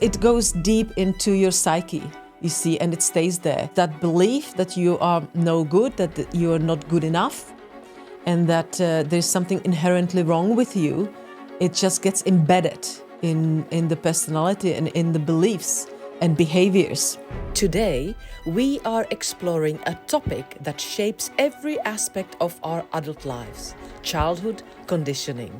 It goes deep into your psyche, you see, and it stays there. That belief that you are no good, that you are not good enough, and that there's something inherently wrong with you, it just gets embedded in the personality and in the beliefs and behaviours. Today, we are exploring a topic that shapes every aspect of our adult lives: childhood conditioning.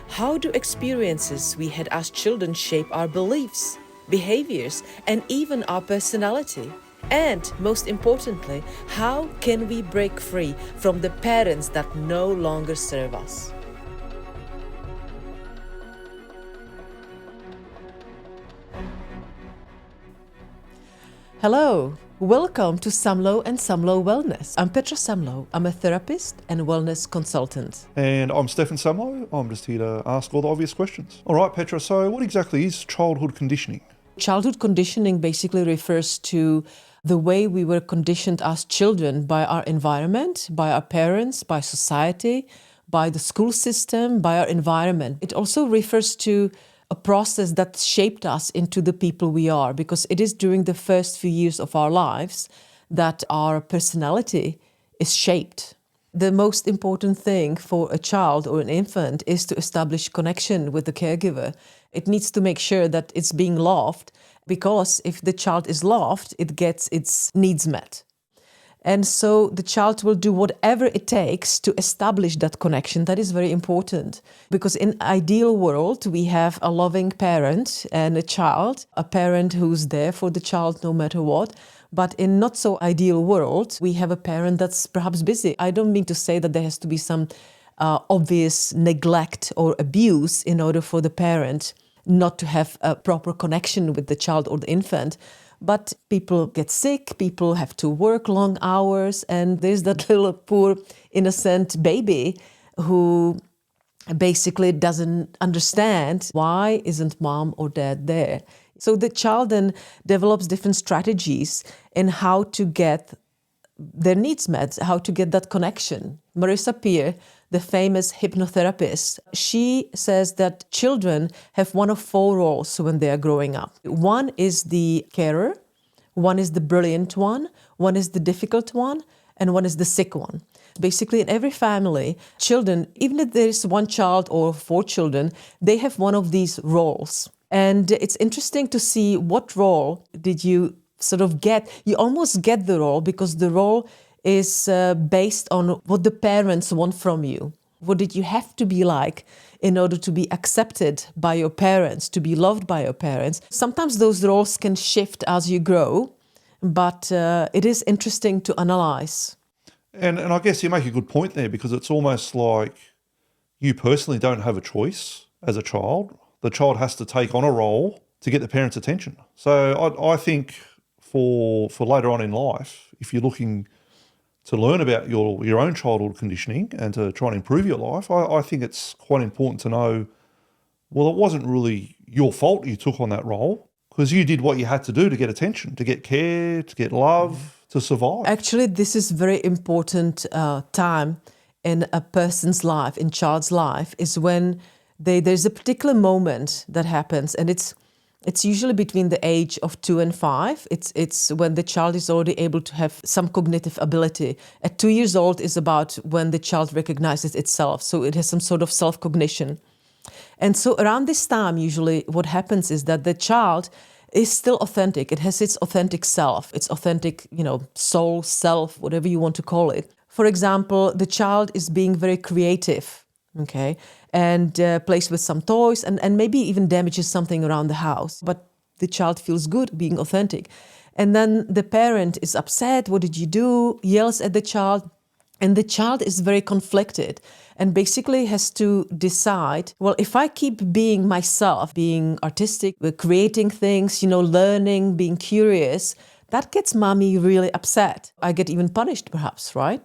How do experiences we had as children shape our beliefs, behaviours, and even our personality? And most importantly, how can we break free from the parents that no longer serve us? Hello, welcome to Samlow and Samlow Wellness. I'm Petra Samlow. I'm a therapist and wellness consultant. And I'm Stefan Samlow. I'm just here to ask all the obvious questions. All right, Petra, so what exactly is childhood conditioning? Childhood conditioning basically refers to the way we were conditioned as children by our environment, by our parents, by society, by the school system, by our environment. It also refers to a process that shaped us into the people we are, because it is during the first few years of our lives that our personality is shaped. The most important thing for a child or an infant is to establish connection with the caregiver. It needs to make sure that it's being loved, because if the child is loved, it gets its needs met. And so the child will do whatever it takes to establish that connection. That is very important, because in ideal world, we have a loving parent and a child, a parent who's there for the child no matter what. But in not so ideal world, we have a parent that's perhaps busy. I don't mean to say that there has to be some obvious neglect or abuse in order for the parent not to have a proper connection with the child or the infant. But people get sick, people have to work long hours, and there's that little poor innocent baby who basically doesn't understand why isn't mom or dad there. So the child then develops different strategies in how to get their needs met, how to get that connection. Marissa Peer, the famous hypnotherapist, she says that children have one of four roles when they are growing up. One is the carer, one is the brilliant one is the difficult one, and one is the sick one. Basically, in every family, children, even if there is one child or four children, they have one of these roles. And it's interesting to see what role did you sort of get. You almost get the role because the role is based on what the parents want from you. What did you have to be like in order to be accepted by your parents, to be loved by your parents? Sometimes those roles can shift as you grow, but it is interesting to analyze. And I guess you make a good point there, because it's almost like you personally don't have a choice as a child. The child has to take on a role to get the parents' attention. So I think for later on in life, if you're looking to learn about your own childhood conditioning and to try and improve your life, I think it's quite important to know, well, it wasn't really your fault you took on that role, because you did what you had to do to get attention, to get care, to get love, to survive. Actually, this is very important time in a person's life, in child's life, is when there's a particular moment that happens, and it's usually between the age of 2 and 5. It's when the child is already able to have some cognitive ability. At 2 years old is about when the child recognizes itself, so it has some sort of self-cognition. And so around this time, usually what happens is that the child is still authentic. It has its authentic self, its authentic, soul, self, whatever you want to call it. For example, the child is being very creative, okay, and plays with some toys and maybe even damages something around the house. But the child feels good being authentic. And then the parent is upset. What did you do? Yells at the child. And the child is very conflicted and basically has to decide, well, if I keep being myself, being artistic, creating things, learning, being curious, that gets mommy really upset. I get even punished perhaps, right?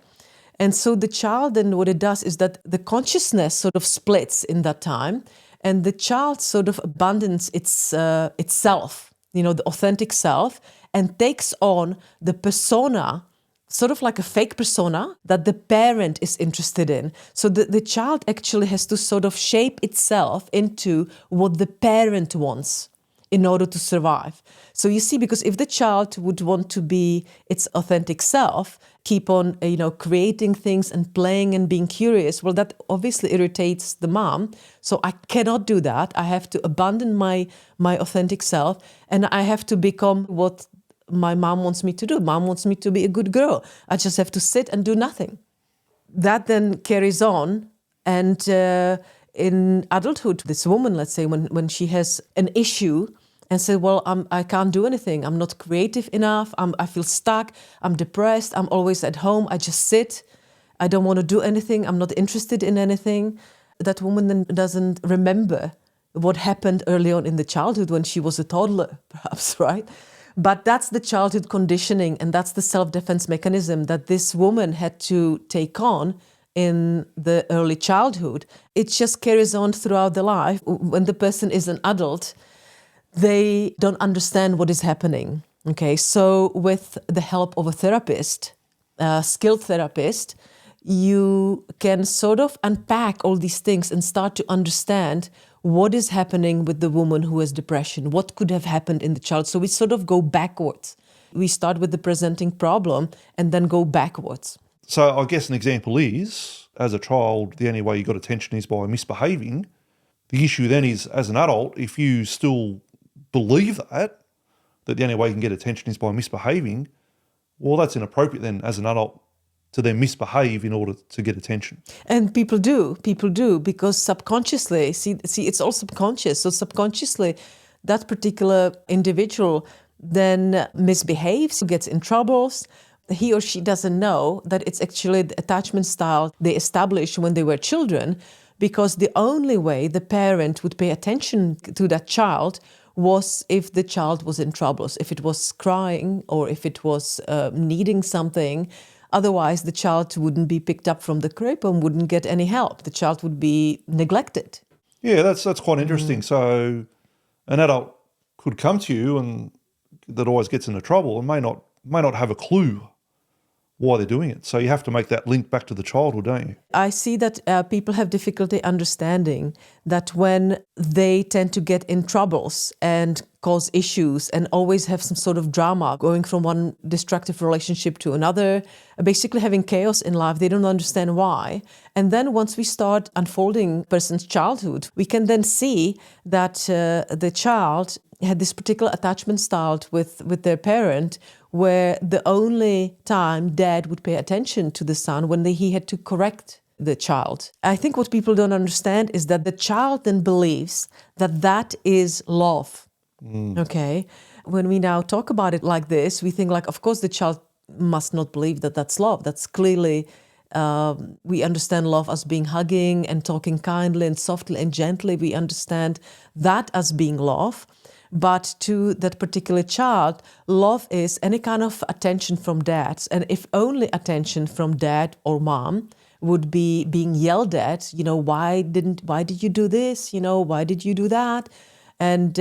And so the child, then what it does is that the consciousness sort of splits in that time, and the child sort of abandons itself, the authentic self, and takes on the persona, sort of like a fake persona that the parent is interested in. So the child actually has to sort of shape itself into what the parent wants. in order to survive. So you see, because if the child would want to be its authentic self, keep on, creating things and playing and being curious, well, that obviously irritates the mom. So I cannot do that. I have to abandon my authentic self, and I have to become what my mom wants me to do. Mom wants me to be a good girl. I just have to sit and do nothing. That then carries on, and in adulthood, this woman, let's say, when she has an issue and says, well, I can't do anything. I'm not creative enough. I feel stuck. I'm depressed. I'm always at home. I just sit. I don't want to do anything. I'm not interested in anything. That woman then doesn't remember what happened early on in the childhood when she was a toddler, perhaps, right? But that's the childhood conditioning, and that's the self-defense mechanism that this woman had to take on in the early childhood. It just carries on throughout the life. When the person is an adult, they don't understand what is happening. Okay, so with the help of a therapist, a skilled therapist, you can sort of unpack all these things and start to understand what is happening with the woman who has depression, what could have happened in the child. So we sort of go backwards. We start with the presenting problem and then go backwards. So I guess an example is, as a child, the only way you got attention is by misbehaving. The issue then is, as an adult, if you still believe that the only way you can get attention is by misbehaving, well, that's inappropriate then as an adult to then misbehave in order to get attention. And people do, because subconsciously, see, it's all subconscious. So subconsciously, that particular individual then misbehaves, gets in troubles. He or she doesn't know that it's actually the attachment style they established when they were children, because the only way the parent would pay attention to that child was if the child was in troubles, if it was crying or if it was needing something. Otherwise, the child wouldn't be picked up from the crib and wouldn't get any help. The child would be neglected. Yeah, that's quite interesting. So an adult could come to you and that always gets into trouble and may not have a clue why they're doing it. So you have to make that link back to the childhood, don't you? I see that people have difficulty understanding that when they tend to get in troubles and cause issues and always have some sort of drama, going from one destructive relationship to another, basically having chaos in life, they don't understand why. And then once we start unfolding a person's childhood, we can then see that the child had this particular attachment style with their parent, where the only time dad would pay attention to the son when he had to correct the child. I think what people don't understand is that the child then believes that that is love. Okay? When we now talk about it like this, we think like, of course the child must not believe that that's love. That's clearly, we understand love as being hugging and talking kindly and softly and gently. We understand that as being love. But to that particular child, love is any kind of attention from dad. And if only attention from dad or mom would be being yelled at, why did you do this? Why did you do that? And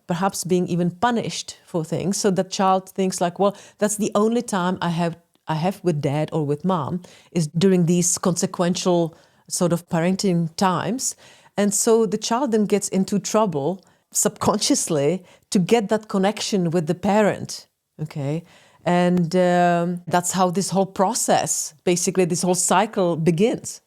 perhaps being even punished for things. So that child thinks like, well, that's the only time I have with dad or with mom is during these consequential sort of parenting times. And so the child then gets into trouble subconsciously to get that connection with the parent, okay? And that's how this whole process, basically this whole cycle begins.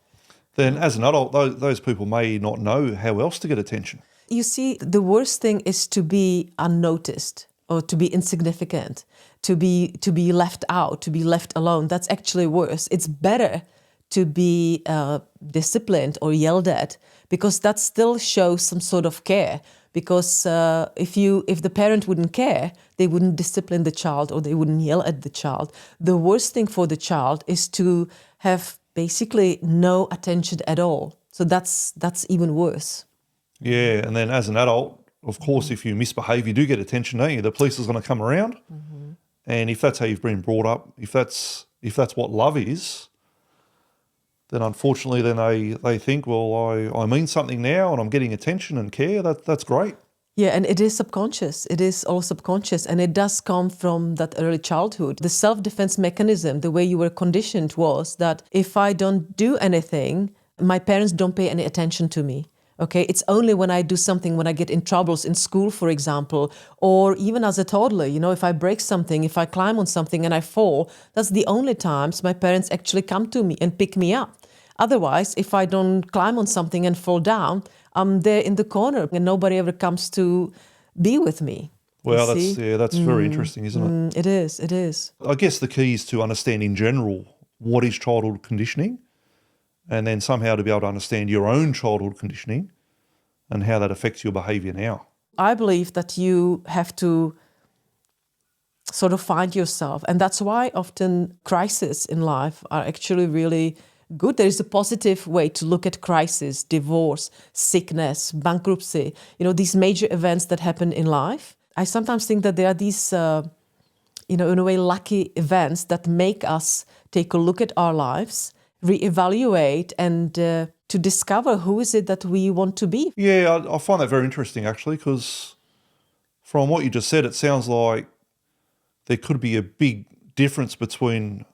Then as an adult, those people may not know how else to get attention. You see, the worst thing is to be unnoticed or to be insignificant, to be left out, to be left alone. That's actually worse. It's better to be disciplined or yelled at, because that still shows some sort of care. Because if the parent wouldn't care, they wouldn't discipline the child or they wouldn't yell at the child. The worst thing for the child is to have basically no attention at all. So that's even worse. Yeah, and then as an adult, of course, if you misbehave, you do get attention, don't you? The police is going to come around. Mm-hmm. And if that's how you've been brought up, if that's what love is, then unfortunately then they think, well, I mean something now and I'm getting attention and care. That's great. Yeah, and it is subconscious. It is all subconscious, and it does come from that early childhood. The self-defense mechanism, the way you were conditioned was that if I don't do anything, my parents don't pay any attention to me. Okay, it's only when I do something, when I get in troubles in school, for example, or even as a toddler, if I break something, if I climb on something and I fall, that's the only times my parents actually come to me and pick me up. Otherwise, if I don't climb on something and fall down, I'm there in the corner and nobody ever comes to be with me. Well, You see? that's very interesting, isn't it? It is. I guess the key is to understand in general what is childhood conditioning, and then somehow to be able to understand your own childhood conditioning and how that affects your behaviour now. I believe that you have to sort of find yourself. And that's why often crises in life are actually really good. There is a positive way to look at crisis, divorce, sickness, bankruptcy, these major events that happen in life. I sometimes think that there are these, in a way, lucky events that make us take a look at our lives, reevaluate, and to discover who is it that we want to be. Yeah, I find that very interesting, actually, because from what you just said, it sounds like there could be a big difference between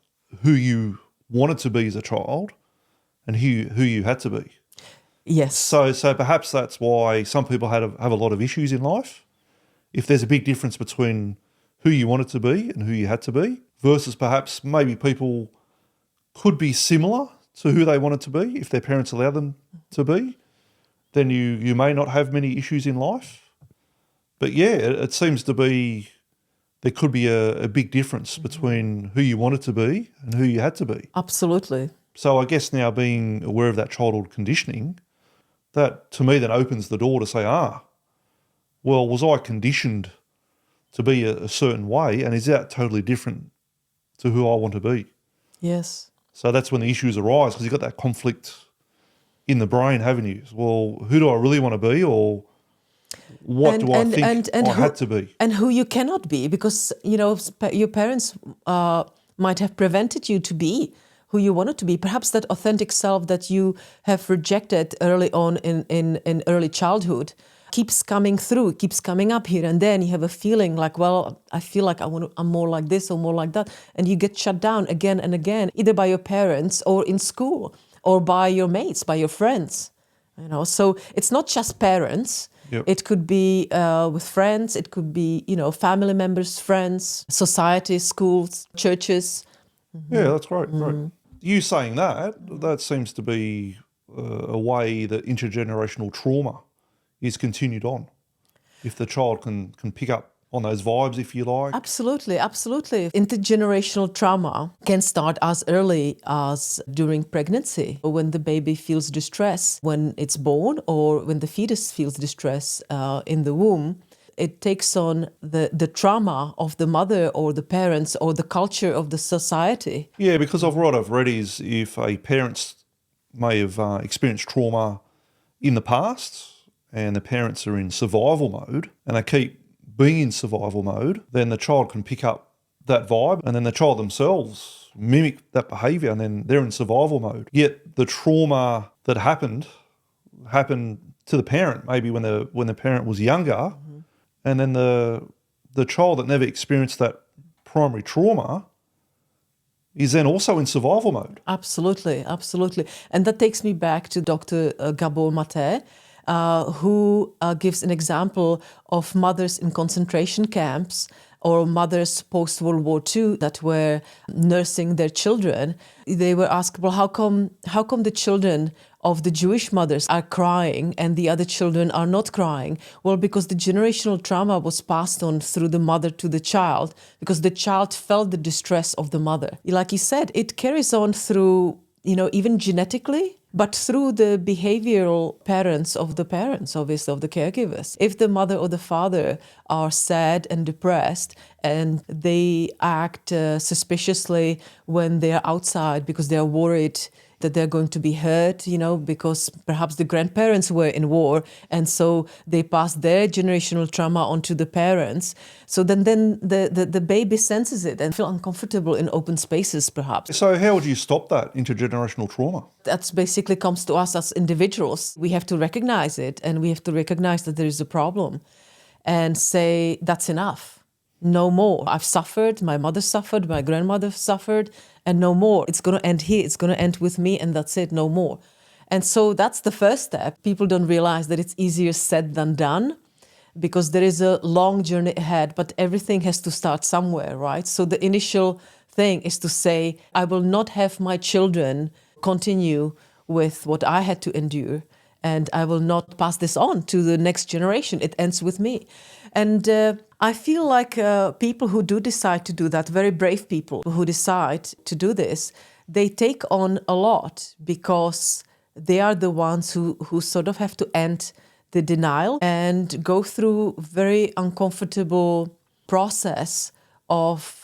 who you wanted to be as a child and who you had to be. Yes. So perhaps that's why some people have a lot of issues in life. If there's a big difference between who you wanted to be and who you had to be, versus perhaps maybe people could be similar to who they wanted to be if their parents allowed them to be, then you may not have many issues in life. But yeah, it seems to be there could be a big difference between who you wanted to be and who you had to be. Absolutely. So I guess now being aware of that childhood conditioning, that to me then opens the door to say, well, was I conditioned to be a certain way, and is that totally different to who I want to be? Yes. So that's when the issues arise, because you've got that conflict in the brain, haven't you? Well, who do I really want to be, or what do I think I had to be? And who you cannot be, because, your parents might have prevented you to be who you wanted to be. Perhaps that authentic self that you have rejected early on in early childhood keeps coming through, keeps coming up here and then. You have a feeling like, well, I feel like I'm more like this or more like that. And you get shut down again and again, either by your parents or in school or by your mates, by your friends. So it's not just parents. Yep. It could be with friends. It could be, family members, friends, society, schools, churches. Yeah, that's great. Great. You saying that seems to be a way that intergenerational trauma is continued on. If the child can pick up on those vibes, if you like. Absolutely, absolutely. Intergenerational trauma can start as early as during pregnancy, or when the baby feels distress when it's born, or when the fetus feels distress in the womb. It takes on the trauma of the mother or the parents or the culture of the society. Yeah, because what I've read is if a parent may have experienced trauma in the past and the parents are in survival mode and they keep being in survival mode, then the child can pick up that vibe and then the child themselves mimic that behaviour and then they're in survival mode. Yet the trauma that happened to the parent, maybe when the parent was younger, and then the child that never experienced that primary trauma is then also in survival mode. Absolutely, absolutely. And that takes me back to Dr. Gabor Mate, who gives an example of mothers in concentration camps or mothers post-World War II that were nursing their children. They were asked, well, how come the children of the Jewish mothers are crying and the other children are not crying? Well, because the generational trauma was passed on through the mother to the child, because the child felt the distress of the mother. Like you said, it carries on through, even genetically, but through the behavioral parents, obviously, of the caregivers. If the mother or the father are sad and depressed and they act suspiciously when they're outside because they're worried that they're going to be hurt, because perhaps the grandparents were in war and so they passed their generational trauma onto the parents. So then the baby senses it and feel uncomfortable in open spaces, perhaps. So how would you stop that intergenerational trauma? That basically comes to us as individuals. We have to recognize it and we have to recognize that there is a problem and say, that's enough. No more. I've suffered, my mother suffered, my grandmother suffered, and no more. It's going to end here, it's going to end with me, and that's it, no more. And so that's the first step. People don't realize that it's easier said than done, because there is a long journey ahead, but everything has to start somewhere, right? So the initial thing is to say, I will not have my children continue with what I had to endure, and I will not pass this on to the next generation. It ends with me. And I feel like people who do decide to do that, very brave people who decide to do this, they take on a lot, because they are the ones who sort of have to end the denial and go through very uncomfortable process of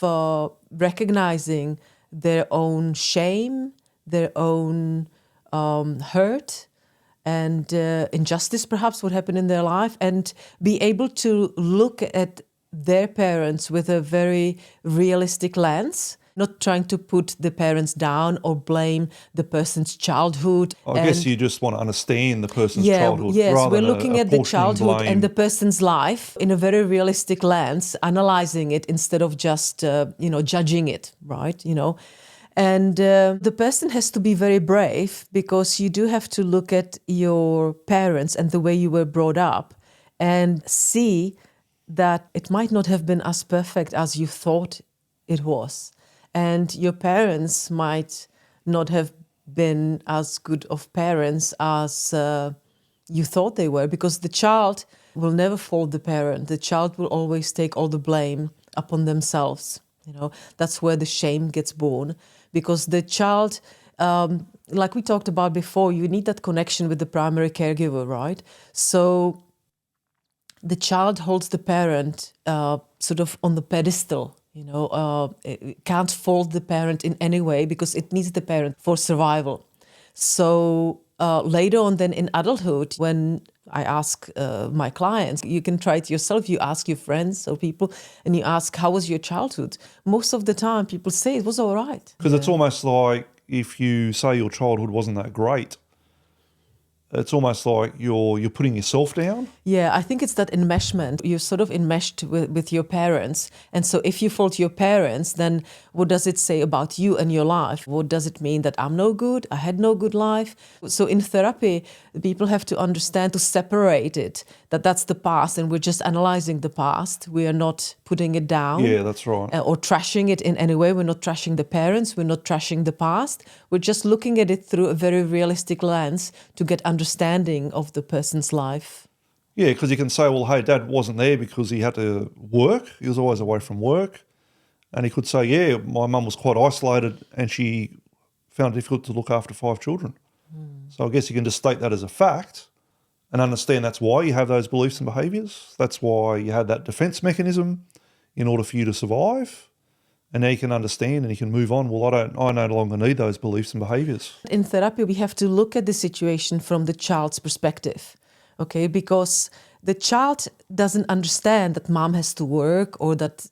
recognizing their own shame, their own hurt and injustice, perhaps, what happened in their life, and be able to look at their parents with a very realistic lens, not trying to put the parents down or blame the person's childhood. I guess you just want to understand the person's childhood. Yes, rather we're than looking at the childhood blame. and the person's life in a very realistic lens, analyzing it instead of just judging it, right? And the person has to be very brave, because you do have to look at your parents and the way you were brought up and see that it might not have been as perfect as you thought it was. And your parents might not have been as good of parents as you thought they were, because the child will never fault the parent. The child will always take all the blame upon themselves. That's where the shame gets born, because the child, like we talked about before, you need that connection with the primary caregiver, right? So the child holds the parent sort of on the pedestal. It can't fault the parent in any way, because it needs the parent for survival. So later on then in adulthood, when I ask my clients, you can try it yourself, you ask your friends or people, and you ask, how was your childhood? Most of the time people say it was all right. Because it's almost like if you say your childhood wasn't that great, it's almost like you're putting yourself down. Yeah, I think it's that enmeshment. You're sort of enmeshed with your parents. And so if you fault your parents, then what does it say about you and your life? What does it mean that I'm no good? I had no good life? So in therapy, people have to understand, to separate it, that that's the past and we're just analyzing the past. We are not putting it down. Yeah, that's right. Or trashing it in any way. We're not trashing the parents. We're not trashing the past. We're just looking at it through a very realistic lens to get understanding of the person's life. Yeah, because you can say, well, hey, Dad wasn't there because he had to work. He was always away from work. And he could say, yeah, my mum was quite isolated and she found it difficult to look after 5 children. So I guess you can just state that as a fact and understand that's why you have those beliefs and behaviours. That's why you had that defence mechanism in order for you to survive. And now you can understand and you can move on. Well, I no longer need those beliefs and behaviours. In therapy, we have to look at the situation from the child's perspective, okay? Because the child doesn't understand that mom has to work, or that,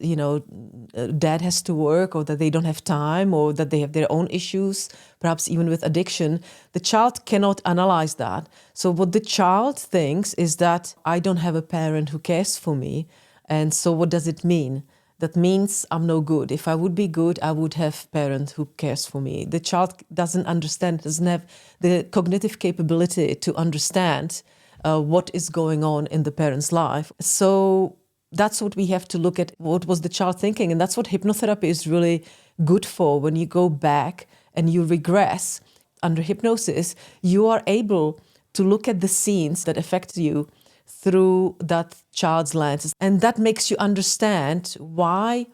dad has to work, or that they don't have time, or that they have their own issues, perhaps even with addiction. The child cannot analyze that. So what the child thinks is that I don't have a parent who cares for me. And so what does it mean? That means I'm no good. If I would be good, I would have a parent who cares for me. The child doesn't understand, doesn't have the cognitive capability to understand what is going on in the parent's life. So that's what we have to look at. What was the child thinking? And that's what hypnotherapy is really good for. When you go back and you regress under hypnosis, you are able to look at the scenes that affect you through that child's lens. And that makes you understand why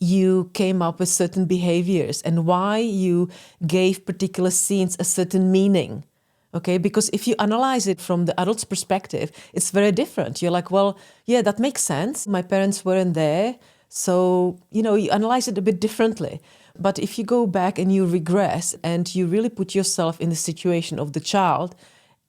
you came up with certain behaviors and why you gave particular scenes a certain meaning. Okay, because if you analyze it from the adult's perspective, it's very different. You're like, well, yeah, that makes sense. My parents weren't there. So, you analyze it a bit differently. But if you go back and you regress and you really put yourself in the situation of the child,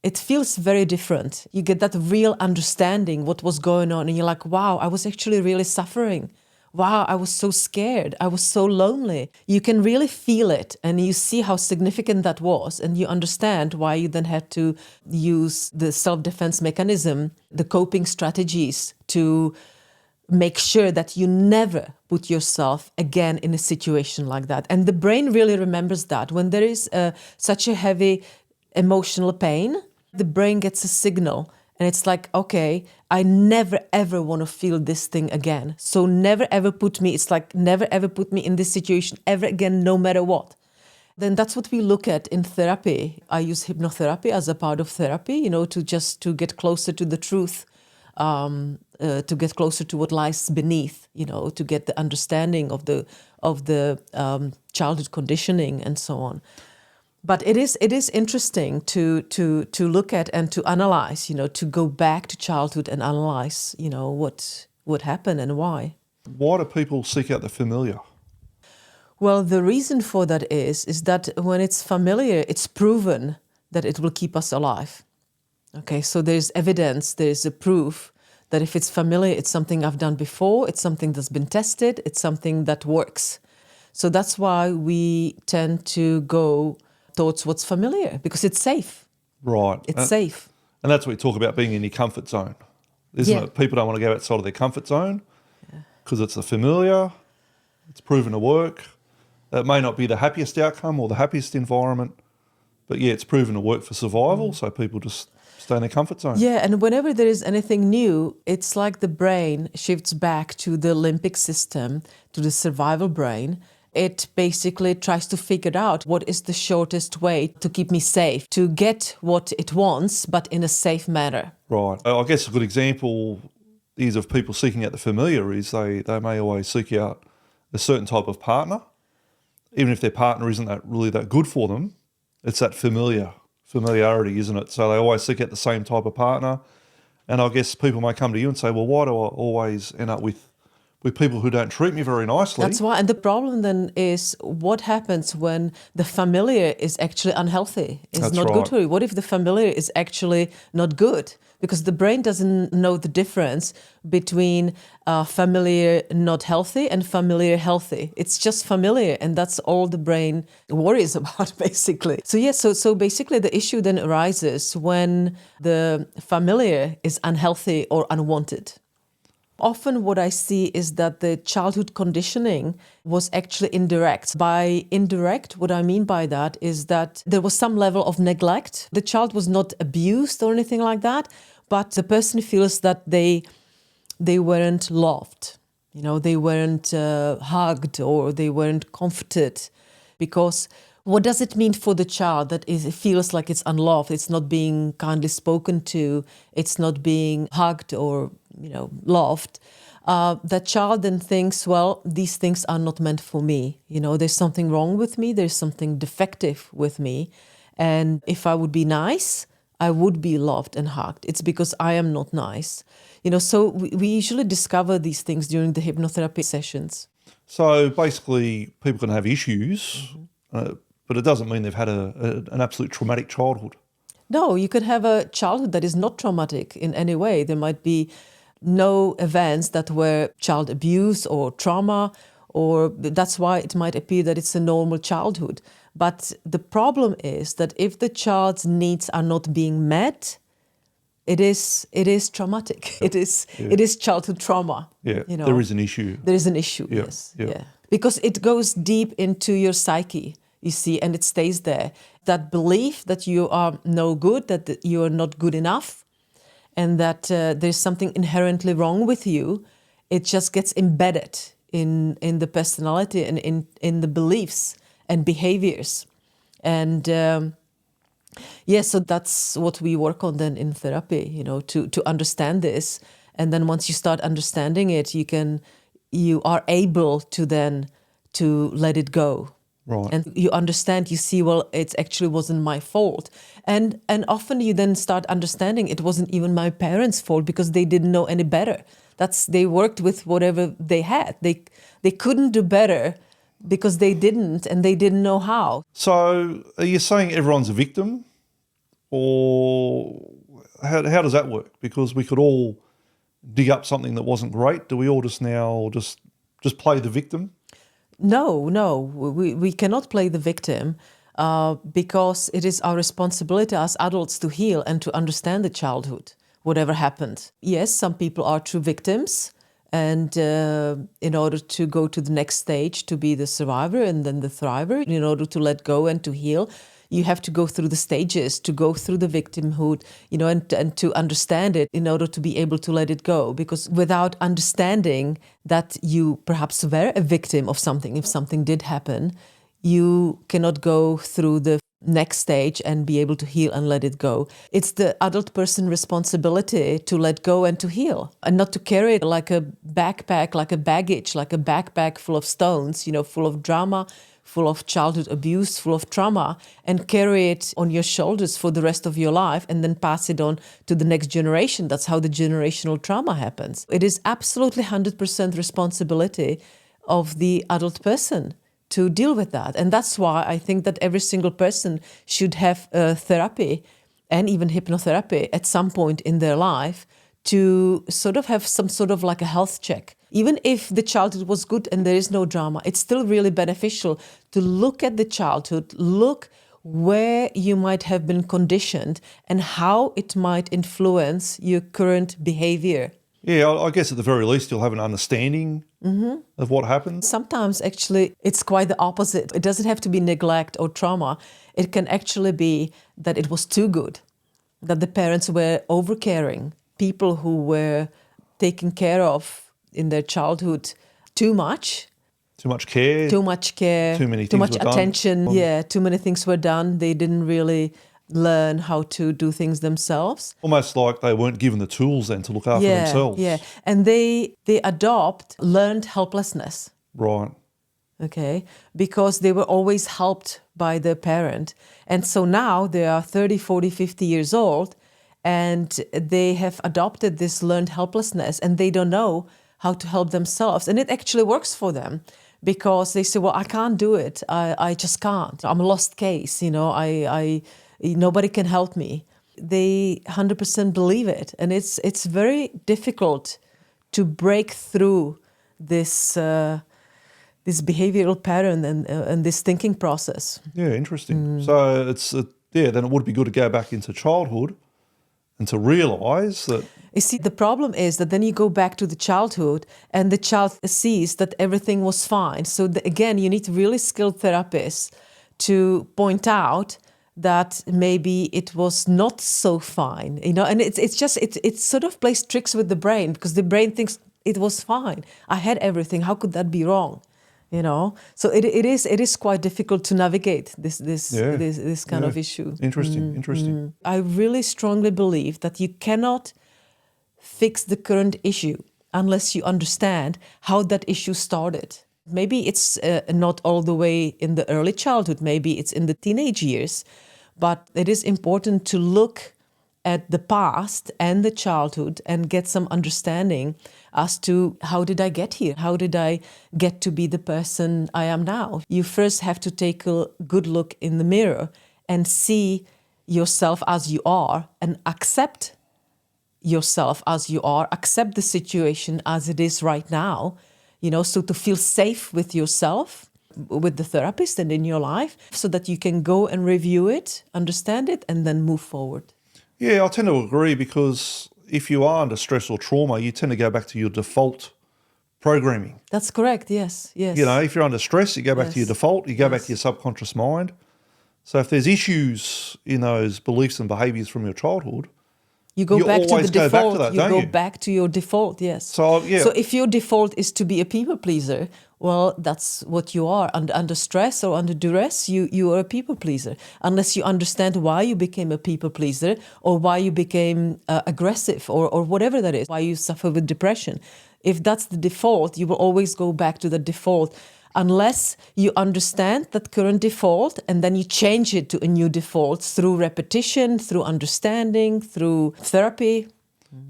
it feels very different. You get that real understanding what was going on, and you're like, wow, I was actually really suffering. Wow, I was so scared. I was so lonely. You can really feel it, and you see how significant that was, and you understand why you then had to use the self-defense mechanism, the coping strategies to make sure that you never put yourself again in a situation like that. And the brain really remembers that. When there is such a heavy emotional pain, the brain gets a signal and it's like, okay, I never ever want to feel this thing again. So never ever put me in this situation ever again, no matter what. Then that's what we look at in therapy. I use hypnotherapy as a part of therapy, to get closer to the truth, to get closer to what lies beneath, to get the understanding of the childhood conditioning and so on. But it is interesting to look at and to analyze, to go back to childhood and analyze, what happened and why. Why do people seek out the familiar? Well, the reason for that is that when it's familiar, it's proven that it will keep us alive. Okay, so there's evidence, there's a proof that if it's familiar, it's something I've done before, it's something that's been tested, it's something that works. So that's why we tend to go towards what's familiar, because it's safe. Right. It's safe. And that's what we talk about, being in your comfort zone, isn't it? People don't want to go outside of their comfort zone because it's the familiar, it's proven to work. It may not be the happiest outcome or the happiest environment, but it's proven to work for survival, so people just stay in their comfort zone. Yeah, and whenever there is anything new, it's like the brain shifts back to the limbic system, to the survival brain. It basically tries to figure out what is the shortest way to keep me safe, to get what it wants, but in a safe manner. Right. I guess a good example is of people seeking out the familiar is they may always seek out a certain type of partner. Even if their partner isn't really that good for them, it's that familiarity, isn't it? So they always seek out the same type of partner. And I guess people may come to you and say, well, why do I always end up with people who don't treat me very nicely? That's why. And the problem then is what happens when the familiar is actually unhealthy, is not good for you. What if the familiar is actually not good? Because the brain doesn't know the difference between familiar not healthy and familiar healthy. It's just familiar, and that's all the brain worries about, basically. So basically the issue then arises when the familiar is unhealthy or unwanted. Often what I see is that the childhood conditioning was actually indirect. By indirect, what I mean by that is that there was some level of neglect. The child was not abused or anything like that, but the person feels that they weren't loved. They weren't hugged or they weren't comforted. Because what does it mean for the child that it feels like it's unloved, it's not being kindly spoken to, it's not being hugged or loved? That child then thinks, well, these things are not meant for me. There's something wrong with me, there's something defective with me. And if I would be nice, I would be loved and hugged. It's because I am not nice. So we usually discover these things during the hypnotherapy sessions. So basically people can have issues, but it doesn't mean they've had an absolute traumatic childhood. No, you could have a childhood that is not traumatic in any way. There might be no events that were child abuse or trauma, or that's why it might appear that it's a normal childhood. But the problem is that if the child's needs are not being met, it is traumatic. It is childhood trauma. Yeah, there is an issue. There is an issue, yes. Yeah. Because it goes deep into your psyche, you see, and it stays there. That belief that you are no good, that you are not good enough, and that there's something inherently wrong with you, it just gets embedded in the personality and in the beliefs and behaviours. And so that's what we work on then in therapy, to understand this. And then once you start understanding it, you are able to then to let it go. Right. And you understand, you see, well, it actually wasn't my fault. And often you then start understanding it wasn't even my parents' fault because they didn't know any better. They worked with whatever they had. They couldn't do better because they didn't, and they didn't know how. So are you saying everyone's a victim? Or how does that work? Because we could all dig up something that wasn't great. Do we all just play the victim? No, we cannot play the victim because it is our responsibility as adults to heal and to understand the childhood, whatever happened. Yes, some people are true victims, and in order to go to the next stage, to be the survivor and then the thriver, in order to let go and to heal, You have to go through the stages, to go through the victimhood, and to understand it in order to be able to let it go. Because without understanding that you perhaps were a victim of something, if something did happen, you cannot go through the next stage and be able to heal and let it go. It's the adult person responsibility to let go and to heal, and not to carry it like a backpack, like a baggage, like a backpack full of stones, full of drama, full of childhood abuse, full of trauma, and carry it on your shoulders for the rest of your life and then pass it on to the next generation. That's how the generational trauma happens. It is absolutely 100% responsibility of the adult person to deal with that. And that's why I think that every single person should have therapy and even hypnotherapy at some point in their life to sort of have some sort of like a health check. Even if the childhood was good and there is no drama, it's still really beneficial to look at the childhood, look where you might have been conditioned and how it might influence your current behavior. Yeah, I guess at the very least you'll have an understanding of what happened. Sometimes actually it's quite the opposite. It doesn't have to be neglect or trauma. It can actually be that it was too good, that the parents were overcaring, people who were taken care of in their childhood too much. Too much care. Too much care. Too many things too much were done. attention. Yeah, too many things were done. They didn't really learn how to do things themselves. Almost like they weren't given the tools then to look after themselves. Yeah, and they adopt learned helplessness. Right. Okay, because they were always helped by their parent. And so now they are 30, 40, 50 years old and they have adopted this learned helplessness and they don't know how to help themselves. And it actually works for them because they say, well, I can't do it. I just can't. I'm a lost case, nobody can help me. They 100% believe it. And it's very difficult to break through this behavioral pattern and this thinking process. Yeah, interesting. So then it would be good to go back into childhood and to realise that... You see, the problem is that then you go back to the childhood and the child sees that everything was fine. So again, you need really skilled therapists to point out that maybe it was not so fine, and it sort of plays tricks with the brain because the brain thinks it was fine. I had everything. How could that be wrong? So it is quite difficult to navigate this kind of issue. Interesting. I really strongly believe that you cannot fix the current issue unless you understand how that issue started. Maybe it's not all the way in the early childhood, maybe it's in the teenage years, but it is important to look at the past and the childhood and get some understanding as to how did I get here? How did I get to be the person I am now? You first have to take a good look in the mirror and see yourself as you are and accept yourself as you are, accept the situation as it is right now, so to feel safe with yourself, with the therapist and in your life, so that you can go and review it, understand it, and then move forward. Yeah, I tend to agree because if you are under stress or trauma, you tend to go back to your default programming. That's correct, yes. If you're under stress, you go back to your default, you go back to your subconscious mind. So if there's issues in those beliefs and behaviours from your childhood, you go back to the default. Back to that, you go back to your default, yes. So if your default is to be a people pleaser, well, that's what you are. Under stress or under duress, you are a people pleaser. Unless you understand why you became a people pleaser or why you became aggressive or whatever that is, why you suffer with depression. If that's the default, you will always go back to the default unless you understand that current default and then you change it to a new default through repetition, through understanding, through therapy.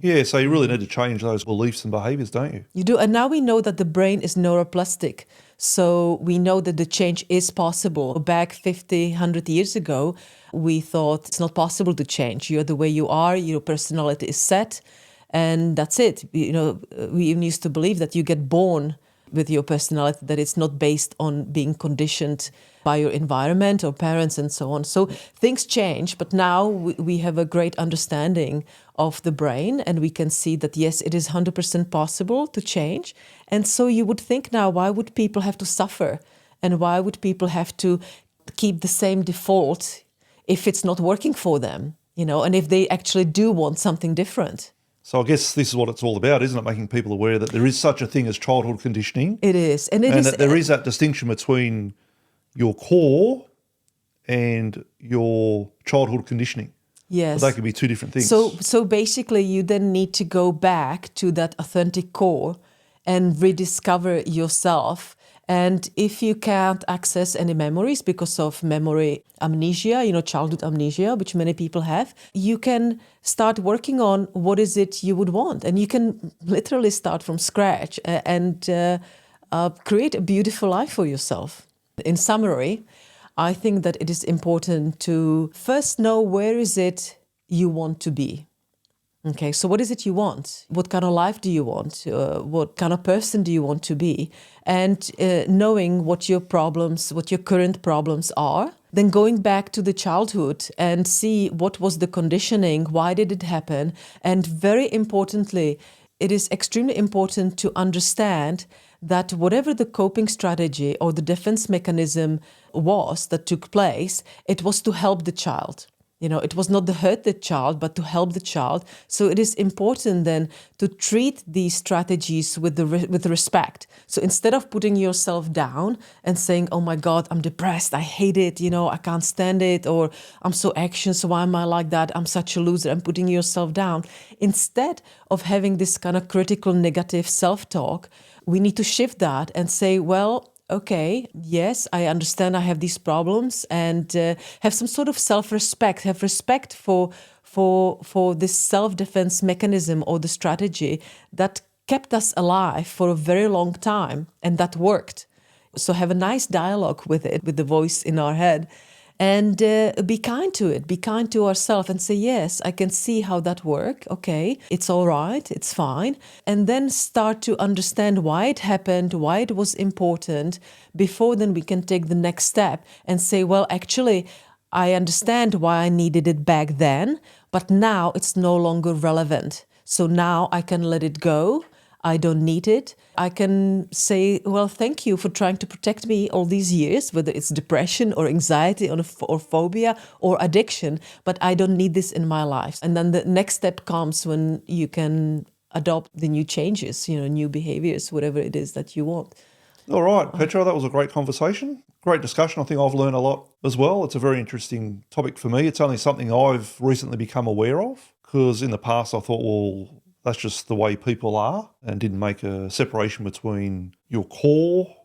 Yeah, so you really need to change those beliefs and behaviours, don't you? You do. And now we know that the brain is neuroplastic. So we know that the change is possible. Back 50, 100 years ago, we thought it's not possible to change. You're the way you are, your personality is set, and that's it. We even used to believe that you get born with your personality, that it's not based on being conditioned by your environment or parents and so on. So things change, but now we have a great understanding of the brain and we can see that, yes, it is 100% possible to change. And so you would think now, why would people have to suffer? And why would people have to keep the same default if it's not working for them, and if they actually do want something different. So I guess this is what it's all about, isn't it? Making people aware that there is such a thing as childhood conditioning. It is. And that there is that distinction between your core and your childhood conditioning. Yes. But they can be two different things. So basically you then need to go back to that authentic core and rediscover yourself. And if you can't access any memories because of memory amnesia, childhood amnesia, which many people have, you can start working on what is it you would want. And you can literally start from scratch and create a beautiful life for yourself. In summary, I think that it is important to first know where is it you want to be. Okay, so what is it you want? What kind of life do you want? What kind of person do you want to be? And knowing what your current problems are, then going back to the childhood and see what was the conditioning, why did it happen? And very importantly, it is extremely important to understand that whatever the coping strategy or the defense mechanism was that took place, it was to help the child. It was not to hurt the child, but to help the child. So it is important then to treat these strategies with respect. So instead of putting yourself down and saying, oh my God, I'm depressed, I hate it, I can't stand it, or I'm so anxious, why am I like that? I'm such a loser, I'm putting yourself down. Instead of having this kind of critical negative self-talk, we need to shift that and say, well, okay, yes, I understand I have these problems, and have some sort of self-respect, have respect for this self-defense mechanism or the strategy that kept us alive for a very long time, and that worked. So have a nice dialogue with it, with the voice in our head, and be kind to it, be kind to ourselves and say, yes, I can see how that worked. Okay, it's all right, it's fine. And then start to understand why it happened, why it was important, before then we can take the next step and say, well, actually, I understand why I needed it back then, but now it's no longer relevant. So now I can let it go. I don't need it. I can say, well, thank you for trying to protect me all these years, whether it's depression or anxiety or phobia or addiction, but I don't need this in my life. And then the next step comes when you can adopt the new changes, new behaviours, whatever it is that you want. All right, Petra, that was a great conversation. Great discussion. I think I've learned a lot as well. It's a very interesting topic for me. It's only something I've recently become aware of, because in the past I thought, well, that's just the way people are, and didn't make a separation between your core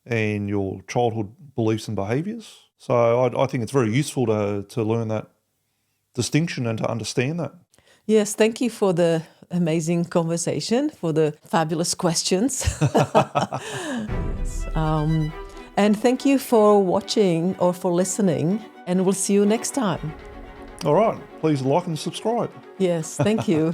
and your childhood beliefs and behaviours. So I think it's very useful to learn that distinction and to understand that. Yes, thank you for the amazing conversation, for the fabulous questions. And thank you for watching or for listening, and we'll see you next time. All right, please like and subscribe. Yes, thank you.